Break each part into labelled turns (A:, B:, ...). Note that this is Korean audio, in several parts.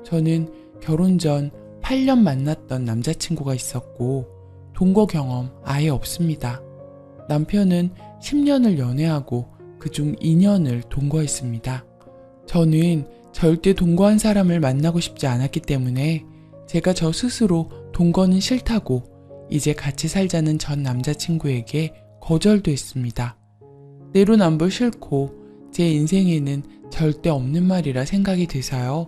A: 저는 결혼 전 8년 만났던 남자친구가 있었고 동거 경험 아예 없습니다. 남편은 10년을 연애하고 그중 2년을 동거했습니다. 저는 절대 동거한 사람을 만나고 싶지 않았기 때문에 제가 저 스스로 동거는 싫다고 이제 같이 살자는 전 남자친구에게 거절도 했습니다. 내로남불 싫고 제 인생에는 절대 없는 말이라 생각이 돼서요.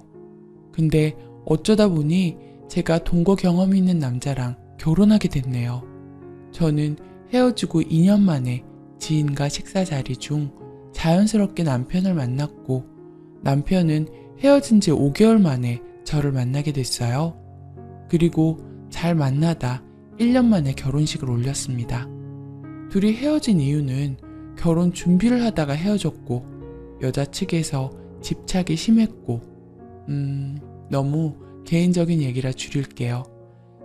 A: 근데 어쩌다 보니 제가 동거 경험이 있는 남자랑 결혼하게 됐네요. 저는 헤어지고 2년 만에 지인과 식사 자리 중 자연스럽게 남편을 만났고 남편은 헤어진 지 5개월 만에 저를 만나게 됐어요. 그리고 잘 만나다 1년 만에 결혼식을 올렸습니다. 둘이 헤어진 이유는 결혼 준비를 하다가 헤어졌고 여자 측에서 집착이 심했고 너무 개인적인 얘기라 줄일게요.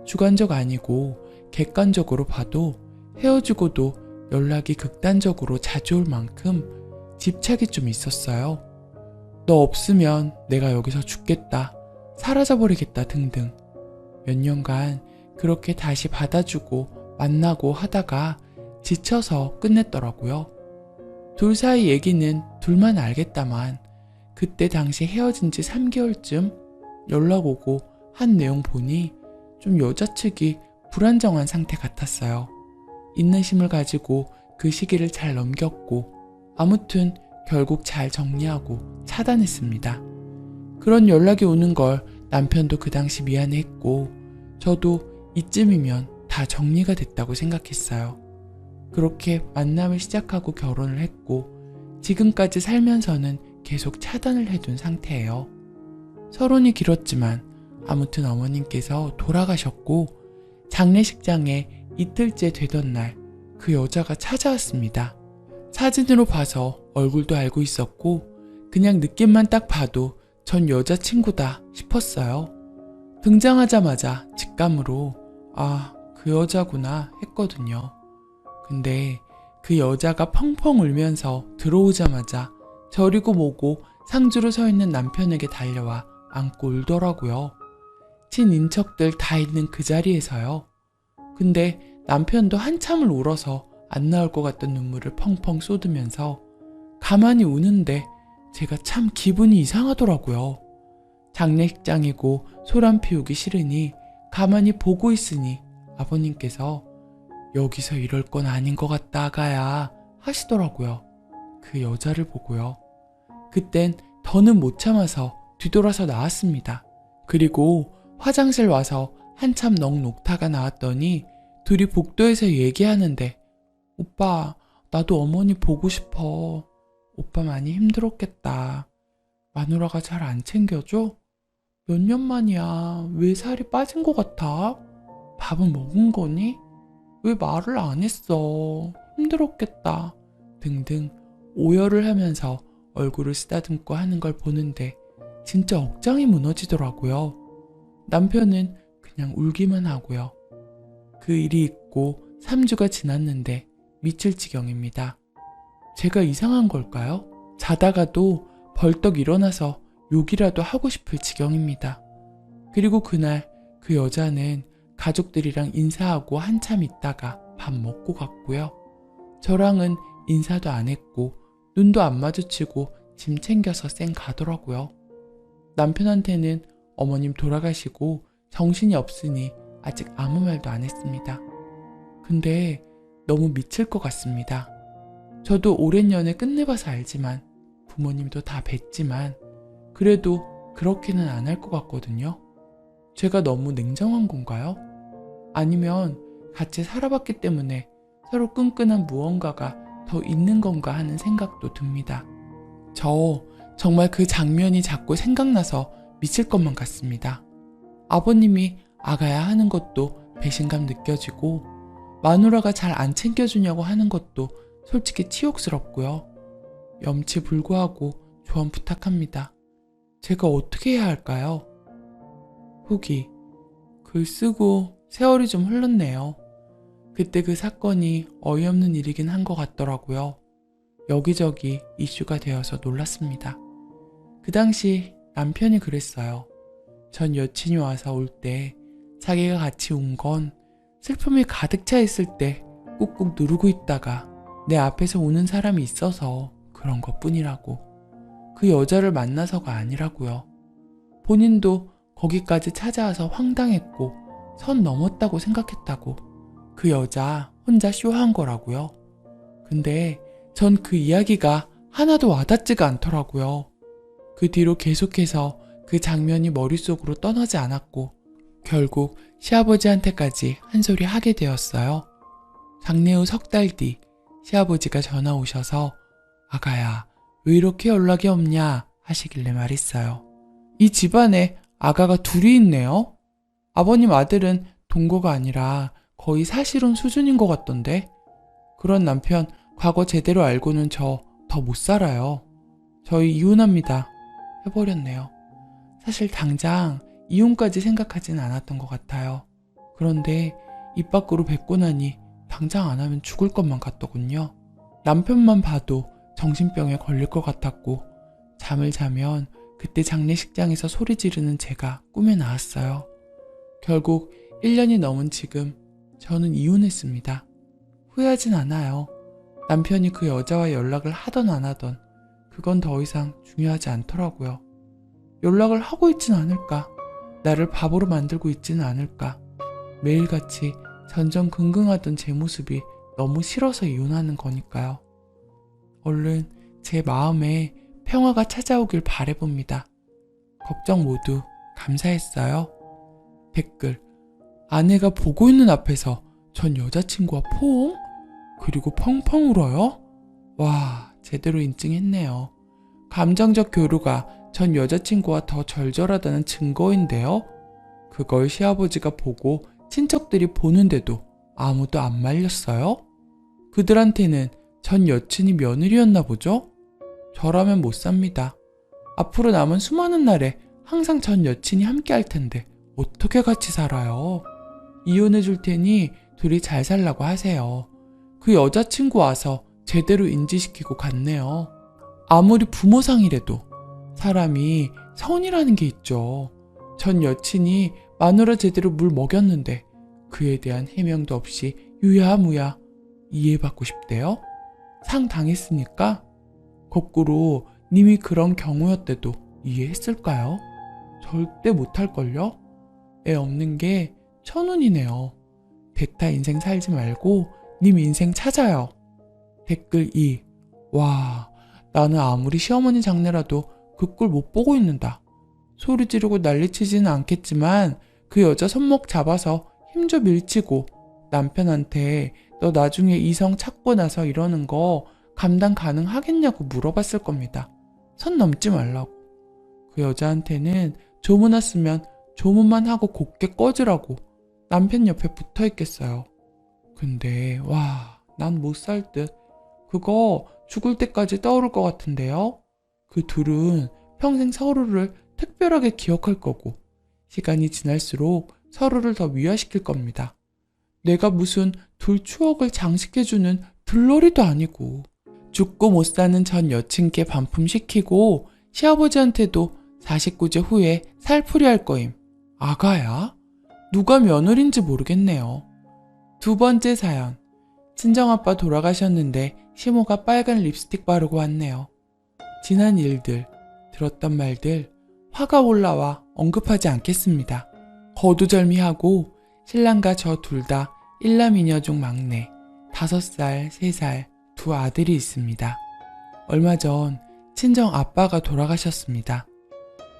A: 주관적 아니고 객관적으로 봐도 헤어지고도 연락이 극단적으로 자주 올 만큼 집착이 좀 있었어요. 너 없으면 내가 여기서 죽겠다, 사라져버리겠다 등등. 몇 년간 그렇게 다시 받아주고 만나고 하다가 지쳐서 끝냈더라고요. 둘 사이 얘기는 둘만 알겠다만 그때 당시 헤어진 지 3개월쯤 연락 오고 한 내용 보니 좀 여자 측이 불안정한 상태 같았어요. 인내심을 가지고 그 시기를 잘 넘겼고 아무튼 결국 잘 정리하고 차단했습니다. 그런 연락이 오는 걸 남편도 그 당시 미안해했고 저도 이쯤이면 다 정리가 됐다고 생각했어요. 그렇게 만남을 시작하고 결혼을 했고 지금까지 살면서는 계속 차단을 해둔 상태예요. 서론이 길었지만 아무튼 어머님께서 돌아가셨고 장례식장에 이틀째 되던 날 그 여자가 찾아왔습니다. 사진으로 봐서 얼굴도 알고 있었고 그냥 느낌만 딱 봐도 전 여자친구다 싶었어요. 등장하자마자 직감으로 그 여자구나 했거든요. 근데 그 여자가 펑펑 울면서 들어오자마자 저리고 뭐고 상주로 서 있는 남편에게 달려와 안고 울더라고요. 친인척들 다 있는 그 자리에서요. 근데 남편도 한참을 울어서 안 나올 것 같던 눈물을 펑펑 쏟으면서 가만히 우는데 제가 참 기분이 이상하더라고요. 장례식장이고 소란 피우기 싫으니 가만히 보고 있으니 아버님께서 여기서 이럴 건 아닌 것 같다 아가야 하시더라고요. 그 여자를 보고요. 그땐 더는 못 참아서 뒤돌아서 나왔습니다. 그리고 화장실 와서 한참 넋 놓다가 나왔더니 둘이 복도에서 얘기하는데 오빠 나도 어머니 보고 싶어. 오빠 많이 힘들었겠다. 마누라가 잘 안 챙겨줘? 몇 년 만이야. 왜 살이 빠진 것 같아? 밥은 먹은 거니? 왜 말을 안 했어? 힘들었겠다. 등등 오열을 하면서 얼굴을 쓰다듬고 하는 걸 보는데 진짜 억장이 무너지더라고요. 남편은 그냥 울기만 하고요. 그 일이 있고 3주가 지났는데 미칠 지경입니다. 제가 이상한 걸까요? 자다가도 벌떡 일어나서 욕이라도 하고 싶을 지경입니다. 그리고 그날 그 여자는 가족들이랑 인사하고 한참 있다가 밥 먹고 갔고요. 저랑은 인사도 안 했고 눈도 안 마주치고 짐 챙겨서 쌩 가더라고요. 남편한테는 어머님 돌아가시고 정신이 없으니 아직 아무 말도 안 했습니다. 근데 너무 미칠 것 같습니다. 저도 오랜 연애 끝내봐서 알지만 부모님도 다 뵀지만 그래도 그렇게는 안 할 것 같거든요. 제가 너무 냉정한 건가요? 아니면 같이 살아봤기 때문에 서로 끈끈한 무언가가 더 있는 건가 하는 생각도 듭니다. 저 정말 그 장면이 자꾸 생각나서 미칠 것만 같습니다. 아버님이 아가야 하는 것도 배신감 느껴지고 마누라가 잘 안 챙겨주냐고 하는 것도 솔직히 치욕스럽고요. 염치불구하고 조언 부탁합니다. 제가 어떻게 해야 할까요? 후기. 글 쓰고 세월이 좀 흘렀네요. 그때 그 사건이 어이없는 일이긴 한 것 같더라고요. 여기저기 이슈가 되어서 놀랐습니다. 그 당시 남편이 그랬어요. 전 여친이 와서 올 때 자기가 같이 온 건 슬픔이 가득 차 있을 때 꾹꾹 누르고 있다가 내 앞에서 우는 사람이 있어서 그런 것뿐이라고. 그 여자를 만나서가 아니라고요. 본인도 거기까지 찾아와서 황당했고 선 넘었다고 생각했다고. 그 여자 혼자 쇼한 거라고요. 근데 전 그 이야기가 하나도 와닿지가 않더라고요. 그 뒤로 계속해서 그 장면이 머릿속으로 떠나지 않았고 결국 시아버지한테까지 한 소리 하게 되었어요. 장례 후 석 달 뒤 시아버지가 전화 오셔서 아가야, 왜 이렇게 연락이 없냐 하시길래 말했어요. 이 집안에 아가가 둘이 있네요. 아버님 아들은 동거가 아니라 거의 사실혼 수준인 것 같던데. 그런 남편 과거 제대로 알고는 저 더 못 살아요. 저희 이혼합니다. 해버렸네요. 사실 당장 이혼까지 생각하진 않았던 것 같아요. 그런데 입 밖으로 뱉고 나니 당장 안 하면 죽을 것만 같더군요. 남편만 봐도 정신병에 걸릴 것 같았고 잠을 자면 그때 장례식장에서 소리 지르는 제가 꿈에 나왔어요. 결국 1년이 넘은 지금 저는 이혼했습니다. 후회하진 않아요. 남편이 그 여자와 연락을 하던 안 하던 그건 더 이상 중요하지 않더라고요. 연락을 하고 있진 않을까? 나를 바보로 만들고 있지는 않을까? 매일같이 전전긍긍하던 제 모습이 너무 싫어서 이혼하는 거니까요. 얼른 제 마음에 평화가 찾아오길 바라봅니다. 걱정 모두 감사했어요. 댓글: 아내가 보고 있는 앞에서 전 여자친구와 포옹? 그리고 펑펑 울어요? 와, 제대로 인증했네요. 감정적 교류가 전 여자친구와 더 절절하다는 증거인데요. 그걸 시아버지가 보고 친척들이 보는데도 아무도 안 말렸어요? 그들한테는 전 여친이 며느리였나 보죠? 저라면 못 삽니다. 앞으로 남은 수많은 날에 항상 전 여친이 함께 할 텐데 어떻게 같이 살아요? 이혼해 줄 테니 둘이 잘 살라고 하세요. 그 여자친구 와서 제대로 인지시키고 갔네요. 아무리 부모상이라도 사람이 선이라는 게 있죠. 전 여친이 마누라 제대로 물 먹였는데 그에 대한 해명도 없이 유야무야 이해받고 싶대요? 상 당했으니까? 거꾸로 님이 그런 경우였대도 이해했을까요? 절대 못할걸요? 애 없는 게 천운이네요. 대타 인생 살지 말고 님 인생 찾아요. 댓글 2. 와, 나는 아무리 시어머니 장례라도 그 꼴 못 보고 있는다. 소리 지르고 난리치지는 않겠지만 그 여자 손목 잡아서 힘줘 밀치고 남편한테 너 나중에 이성 찾고 나서 이러는 거 감당 가능하겠냐고 물어봤을 겁니다. 선 넘지 말라고. 그 여자한테는 조문 왔으면 조문만 하고 곱게 꺼지라고 남편 옆에 붙어있겠어요. 근데 와, 난 못 살 듯. 그거 죽을 때까지 떠오를 것 같은데요. 그 둘은 평생 서로를 특별하게 기억할 거고 시간이 지날수록 서로를 더 미화시킬 겁니다. 내가 무슨 둘 추억을 장식해주는 들러리도 아니고. 죽고 못 사는 전 여친께 반품시키고 시아버지한테도 49제 후에 살풀이 할 거임. 아가야? 누가 며느린지 모르겠네요. 두 번째 사연. 친정아빠 돌아가셨는데 시모가 빨간 립스틱 바르고 왔네요. 지난 일들, 들었던 말들 화가 올라와 언급하지 않겠습니다. 거두절미하고 신랑과 저 둘 다 일남이녀 중 막내 5살, 3살 두 아들이 있습니다. 얼마 전 친정아빠가 돌아가셨습니다.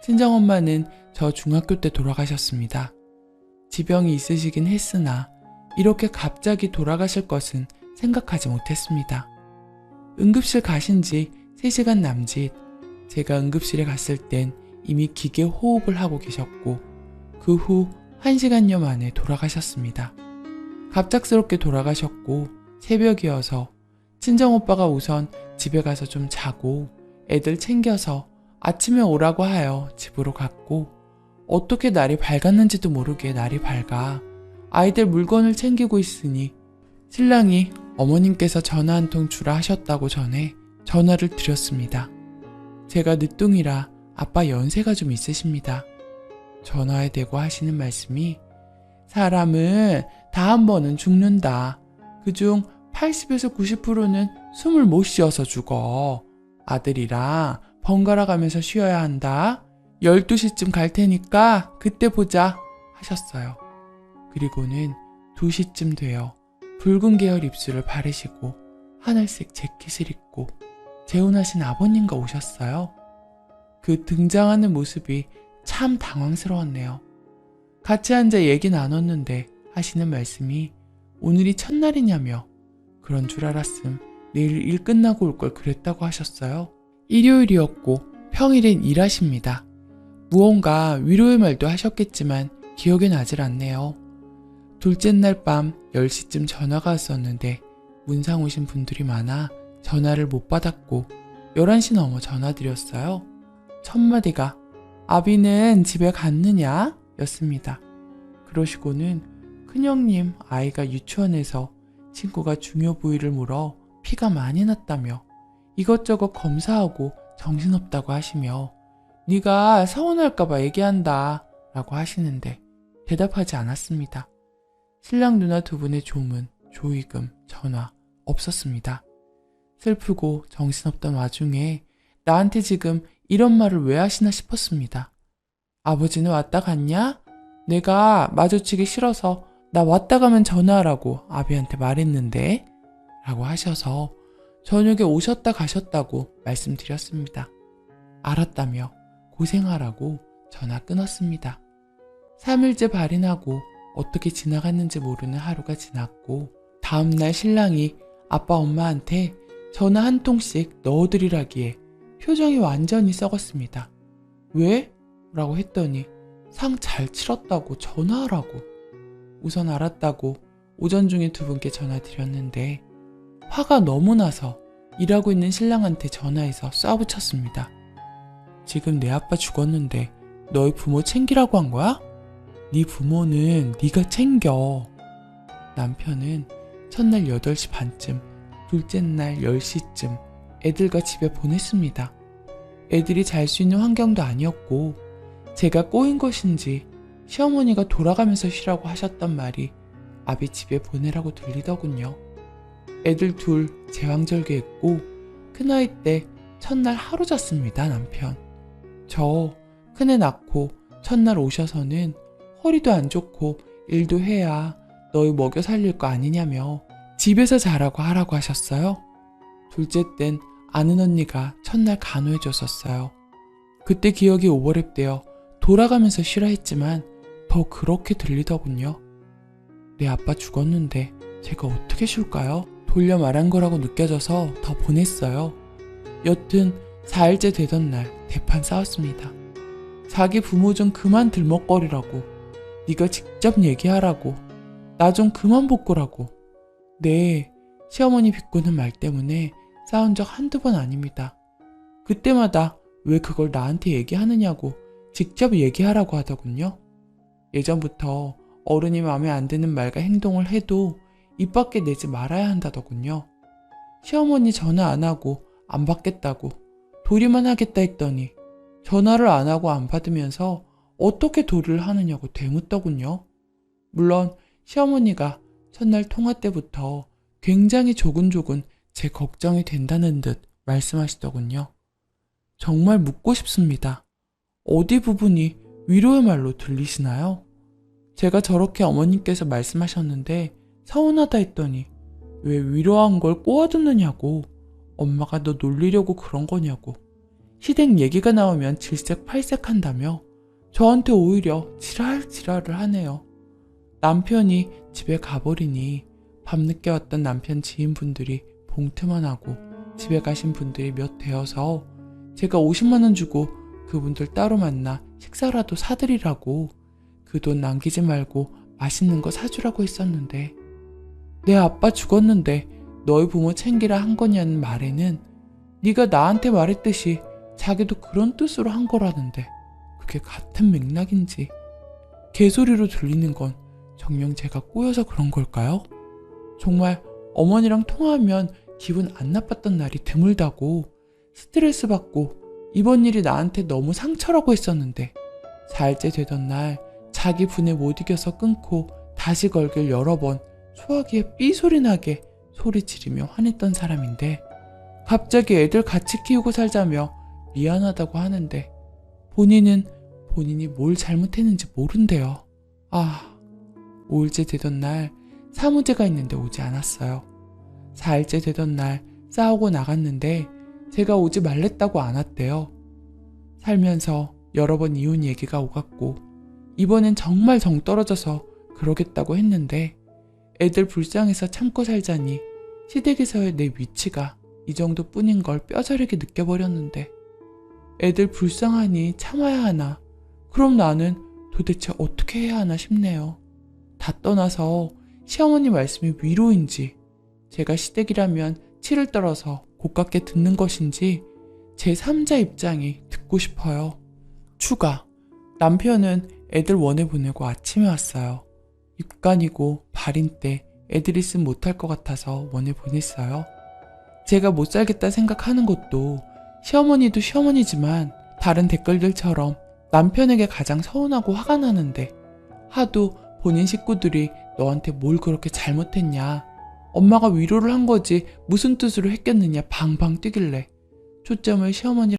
A: 친정엄마는 저 중학교 때 돌아가셨습니다. 지병이 있으시긴 했으나 이렇게 갑자기 돌아가실 것은 생각하지 못했습니다. 응급실 가신 지 3시간 남짓. 제가 응급실에 갔을 땐 이미 기계 호흡을 하고 계셨고 그 후 1시간여 만에 돌아가셨습니다. 갑작스럽게 돌아가셨고 새벽이어서 친정오빠가 우선 집에 가서 좀 자고 애들 챙겨서 아침에 오라고 하여 집으로 갔고 어떻게 날이 밝았는지도 모르게 날이 밝아 아이들 물건을 챙기고 있으니 신랑이 어머님께서 전화 한 통 주라 하셨다고 전해 전화를 드렸습니다. 제가 늦둥이라 아빠 연세가 좀 있으십니다. 전화에 대고 하시는 말씀이 사람은 다 한 번은 죽는다. 그중 80에서 90%는 숨을 못 쉬어서 죽어. 아들이랑 번갈아 가면서 쉬어야 한다. 12시쯤 갈 테니까 그때 보자 하셨어요. 그리고는 2시쯤 되어 붉은 계열 입술을 바르시고 하늘색 재킷을 입고 재혼하신 아버님과 오셨어요. 그 등장하는 모습이 참 당황스러웠네요. 같이 앉아 얘기 나눴는데 하시는 말씀이 오늘이 첫날이냐며 그런 줄 알았음 내일 일 끝나고 올 걸 그랬다고 하셨어요. 일요일이었고 평일엔 일하십니다. 무언가 위로의 말도 하셨겠지만 기억에 나질 않네요. 둘째 날 밤 10시쯤 전화가 왔었는데 문상 오신 분들이 많아 전화를 못 받았고 11시 넘어 전화드렸어요. 첫 마디가 아비는 집에 갔느냐? 였습니다. 그러시고는 큰형님 아이가 유치원에서 친구가 중요 부위를 물어 피가 많이 났다며 이것저것 검사하고 정신없다고 하시며 네가 서운할까봐 얘기한다 라고 하시는데 대답하지 않았습니다. 신랑 누나 두 분의 조문, 조의금, 전화 없었습니다. 슬프고 정신없던 와중에 나한테 지금 이런 말을 왜 하시나 싶었습니다. 아버지는 왔다 갔냐? 내가 마주치기 싫어서 나 왔다 가면 전화하라고 아비한테 말했는데 라고 하셔서 저녁에 오셨다 가셨다고 말씀드렸습니다. 알았다며 고생하라고 전화 끊었습니다. 3일째 발인하고 어떻게 지나갔는지 모르는 하루가 지났고 다음날 신랑이 아빠 엄마한테 전화 한 통씩 넣어드리라기에 표정이 완전히 썩었습니다. 왜? 라고 했더니 상 잘 치렀다고 전화하라고. 우선 알았다고 오전 중에 두 분께 전화 드렸는데 화가 너무 나서 일하고 있는 신랑한테 전화해서 쏴붙였습니다. 지금 내 아빠 죽었는데 너희 부모 챙기라고 한 거야? 네 부모는 네가 챙겨. 남편은 첫날 8시 반쯤, 둘째 날 10시쯤 애들과 집에 보냈습니다. 애들이 잘 수 있는 환경도 아니었고 제가 꼬인 것인지 시어머니가 돌아가면서 쉬라고 하셨던 말이 아비 집에 보내라고 들리더군요. 애들 둘 제왕절개했고 큰아이 때 첫날 하루 잤습니다. 남편. 저 큰애 낳고 첫날 오셔서는 허리도 안 좋고 일도 해야 너희 먹여 살릴 거 아니냐며 집에서 자라고 하라고 하셨어요. 둘째 땐 아는 언니가 첫날 간호해줬었어요. 그때 기억이 오버랩되어 돌아가면서 쉬라 했지만 더 그렇게 들리더군요. 내 아빠 죽었는데 제가 어떻게 쉴까요? 돌려 말한 거라고 느껴져서 더 보냈어요. 여튼 4일째 되던 날 대판 싸웠습니다. 자기 부모 좀 그만 들먹거리라고, 네가 직접 얘기하라고, 나 좀 그만 볶으라고. 네, 시어머니 비꼬는 말 때문에 싸운 적 한두 번 아닙니다. 그때마다 왜 그걸 나한테 얘기하느냐고 직접 얘기하라고 하더군요. 예전부터 어른이 마음에 안 드는 말과 행동을 해도 입 밖에 내지 말아야 한다더군요. 시어머니 전화 안 하고 안 받겠다고 도리만 하겠다 했더니 전화를 안 하고 안 받으면서 어떻게 도리를 하느냐고 되묻더군요. 물론 시어머니가 첫날 통화 때부터 굉장히 조근조근 제 걱정이 된다는 듯 말씀하시더군요. 정말 묻고 싶습니다. 어디 부분이 위로의 말로 들리시나요? 제가 저렇게 어머님께서 말씀하셨는데 서운하다 했더니 왜 위로한 걸 꼬아듣느냐고, 엄마가 너 놀리려고 그런 거냐고, 시댁 얘기가 나오면 질색팔색한다며 저한테 오히려 지랄지랄을 하네요. 남편이 집에 가버리니 밤늦게 왔던 남편 지인분들이 봉투만 하고 집에 가신 분들이 몇 되어서 제가 50만 원 주고 그분들 따로 만나 식사라도 사드리라고, 그 돈 남기지 말고 맛있는 거 사주라고 했었는데 내 아빠 죽었는데 너희 부모 챙기라 한 거냐는 말에는 네가 나한테 말했듯이 자기도 그런 뜻으로 한 거라는데 그게 같은 맥락인지 개소리로 들리는 건 정녕 제가 꼬여서 그런 걸까요? 정말 어머니랑 통화하면 기분 안 나빴던 날이 드물다고 스트레스 받고 이번 일이 나한테 너무 상처라고 했었는데 4일째 되던 날 자기 분에 못 이겨서 끊고 다시 걸길 여러 번 소화기에 삐소리 나게 소리 지르며 화냈던 사람인데 갑자기 애들 같이 키우고 살자며 미안하다고 하는데 본인이 뭘 잘못했는지 모른대요. 5일째 되던 날 사무제가 있는데 오지 않았어요. 4일째 되던 날 싸우고 나갔는데 제가 오지 말랬다고 안 왔대요. 살면서 여러 번 이혼 얘기가 오갔고 이번엔 정말 정 떨어져서 그러겠다고 했는데 애들 불쌍해서 참고 살자니 시댁에서의 내 위치가 이 정도뿐인 걸 뼈저리게 느껴버렸는데 애들 불쌍하니 참아야 하나? 그럼 나는 도대체 어떻게 해야 하나 싶네요. 다 떠나서 시어머니 말씀이 위로인지 제가 시댁이라면 치를 떨어서 고깝게 듣는 것인지 제3자 입장이 듣고 싶어요. 추가. 남편은 애들 원에 보내고 아침에 왔어요. 입간이고 발인 때 애들 있으면 못할 것 같아서 원에 보냈어요. 제가 못 살겠다 생각하는 것도 시어머니도 시어머니지만 다른 댓글들처럼 남편에게 가장 서운하고 화가 나는데 하도 본인 식구들이 너한테 뭘 그렇게 잘못했냐, 엄마가 위로를 한 거지 무슨 뜻으로 했겠느냐 방방 뛰길래 초점을 시어머니